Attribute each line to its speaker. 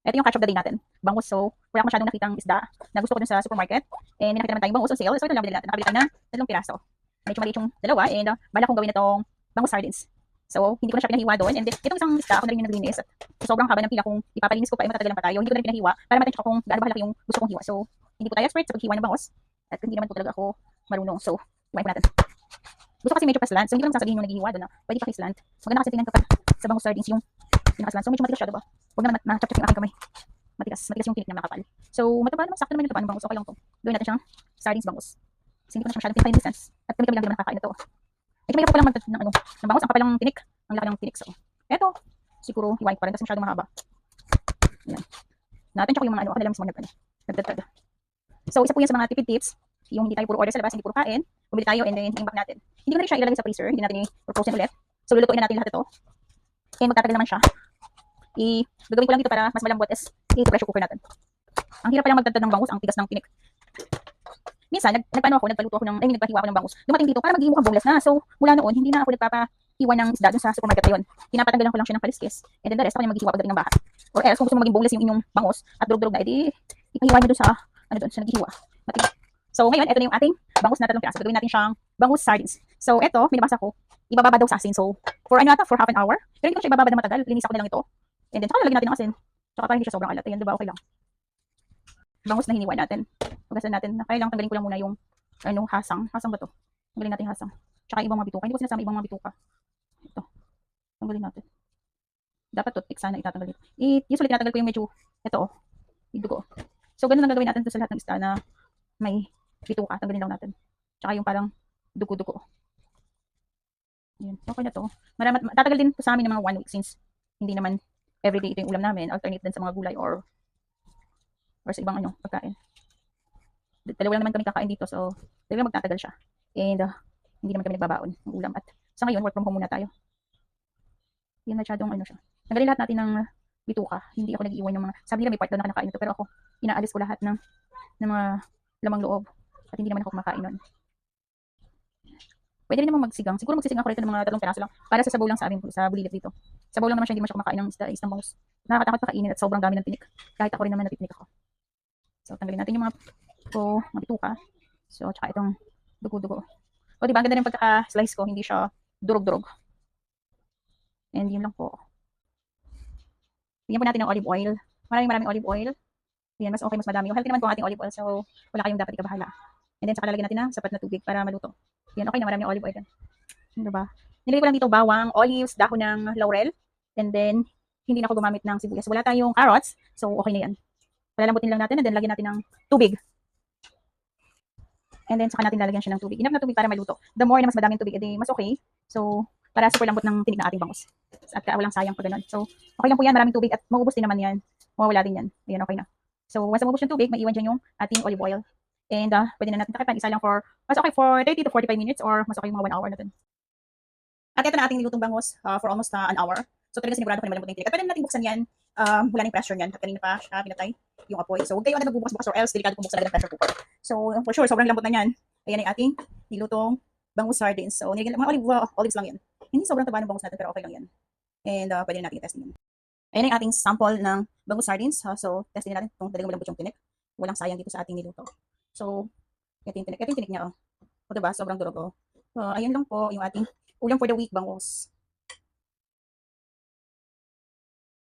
Speaker 1: Ito yung catch of the day natin. Bangus. So, wala akong masyadong nakitang isda na gusto ko dun sa supermarket. And may nakita naman tayong bangus on sale. So, ito lang binili natin. Nakabili tayo ng 3 piraso. Medyo maliit yung dalawa. And bala kong gawin itong bangus sardines. So, hindi ko na siya pinahiwa doon. And then, itong isang isda, ako na rin yung naglinis. At sobrang haba ng pila kung ipapalinis ko pa, matatagalan pa tayo. Hindi ko na rin pinahiwa para matensya ko kung gaano ba halaki yung gusto kong hiwa. So, hindi po tayo expert sa paghiwa ng bangus. At hindi naman po talaga ako marunong. So, hiwain po natin. Gusto kasi medyo paslant. So, hindi ko lang sasabihin yung naghihiwa doon na pwede pa kislant. Maganda kasi tingnan kapag sa bangus sardines yung pinakaslant. So, medyo matigas siya, diba? Huwag naman ma-chop-chop yung aking kamay. Matigas yung tinik niya makapal. So, mataba naman, sakto naman yung taba ng bangus. Okay lang to. Gawin natin siyang sardines bangus. Kasi hindi ko na siya masyadong pinaka distance. At kami lang din naman nakakain ito. Medyo mahirap ko lang ng ng bangus. Ang kapal ng tinik. Ang laki ng tinik. So, eto. Siguro, hiwain ko pa rin kasi masyadong mahaba. Ayan. Natin siya ko yung mga ako na lang mismo nagdadad. So, isa po yan sa mga tipid tips. Yung hindi tayo puro order sa labas, hindi puro kain. Bumili tayo and then i-imbak natin. Hindi ko na rin siya ilalagay sa freezer. Hindi natin i-frozen ulit. So, lulutuin na natin lahat ito. Kaya magtatagal naman siya. Gagawin ko lang dito para mas malambot is i-pressure cooker natin. Ang hirap palang magtadtad ng bangus, ang tigas ng tinik. Minsan, nagpaluto ako nagpahiwa ako ng bangus. Dumating dito para magiging mukhang boneless na. So, mula noon, hindi na ako nagpapahiwa ng isda dun sa supermarket na yun. Pinapatanggalan ko lang siya ng kaliskis. And then the rest, ako yung maghihiwa pagdating ng bahay. Or else, kung gusto mo maging boneless yung inyong bangus at durog-durog na, edi, ipahiwa nyo dun sa, sa naghihiwa. Matigas. So, ngayon, ito na yung ating bangus na 3 piraso. Gagawin natin siyang bangus sardines. So, ito, minabasa ko, ibababa daw sa asin. So, for half an hour. Pero hindi ko siya ibababa na matagal. Linisa ko na lang ito. And then, saka lalagyan natin ng asin. Saka para hindi siya sobrang alat. Ayan, diba? Okay lang. Bangus na hiniwa natin. Pagasan natin. Kailangan tanggalin ko lang muna yung hasang. Hasang ba to? Tanggalin natin yung hasang. Tsaka ibang mga bituka. Hindi ko sinasama ibang mga bituka. Ito. Tanggalin natin. Dapat toothpick sana itatanggal dito. Usually tinatanggal ko yung medyo, ito yung dugo. So, ganun lang gagawin natin sa lahat ng isda na may bituka. Tanggalin lang natin. Tsaka yung parang dugo-dugo. Ayan. Okay na to. Tatagal din sa amin ng mga 1 week since hindi naman everyday ito yung ulam namin. Alternate din sa mga gulay or sa ibang pagkain. Dalawa lang naman kami kakain dito, so talagang magtatagal siya. And hindi naman kami nagbabaon ng ulam. At sa ngayon, work from home muna tayo. Yan masyadong siya. Tanggalin lahat natin ng bituka. Hindi ako nag-iwan ng mga, sabi nila may part daw na kinakain ito, pero ako, inaalis ko lahat ng mga lamang loob. At hindi naman ako kumakain nun. Pwede rin naman magsigang. Siguro magsigang ako rito ng mga 3 piraso lang. Para sa sabaw lang sa amin, sa bulilit dito. Sabaw lang naman siya, hindi naman siya kumakain ng isda bangus. Nakakatakot pakainin at sobrang dami ng tinik. Kahit ako rin naman natitinik ako. So, tanggalin natin yung mga bituka. So, tsaka itong dugo-dugo. O, diba? Ang ganda rin pagkaka-slice ko. Hindi siya durog-durog. And yun lang po. Bigyan po natin ng olive oil. Maraming olive oil. Yan, mas okay, mas madami. Healthy naman po ang ating olive oil. So, wala kayong dapat ikabahala. And then, saka lalagyan natin ng sapat na tubig para maluto. Yan, okay na. Maraming olive oil yan. Diba? Nilagay ko lang dito bawang, olives, dahon ng laurel. And then, hindi na ako gumamit ng sibuyas. Wala tayong carrots. So, okay na yan. Palalambutin lang natin and then lagyan natin ng tubig. And then saka natin lalagyan siya ng tubig. Enough na tubig para maluto. The more na mas madaming tubig, edi mas okay. So, para super lambot ng tinig ng ating bangus. At walang sayang pag ganun. So, okay lang po yan. Maraming tubig at maubos din naman yan. Mawawala din yan. Ayan, okay na. So, once maubos yung tubig, maiwan dyan yung ating olive oil. And pwede na natin takipan. Isa lang mas okay for 30 to 45 minutes or mas okay mga 1 hour na dun. At ito na ating nilutong bangus for almost an hour. So, talaga sinigurado ko na malambot ng tinig. At pwede natin buksan yan. Wala na yung pressure niyan. At kanina pa siya pinatay yung apoy. So, huwag kayo magbubukas-bukas or else delikado kung buksan agad ng pressure cooker. So, for sure, sobrang lambot na yan. Ayan ang ating nilutong bangus sardines. So, nilagyan mga olives lang yan. Hindi sobrang taba ng bangus natin, pero okay lang yan. And pwede na natin i-testing yan. Ayan ang ating sample ng bangus sardines. So, testing natin kung talagang malambot yung tinik. Walang sayang dito sa ating niluto. So, ito yung tinik. Ito yung tinik niya. O, diba? Sobrang durog. So, ayun lang po yung ating ulam for the week bangus.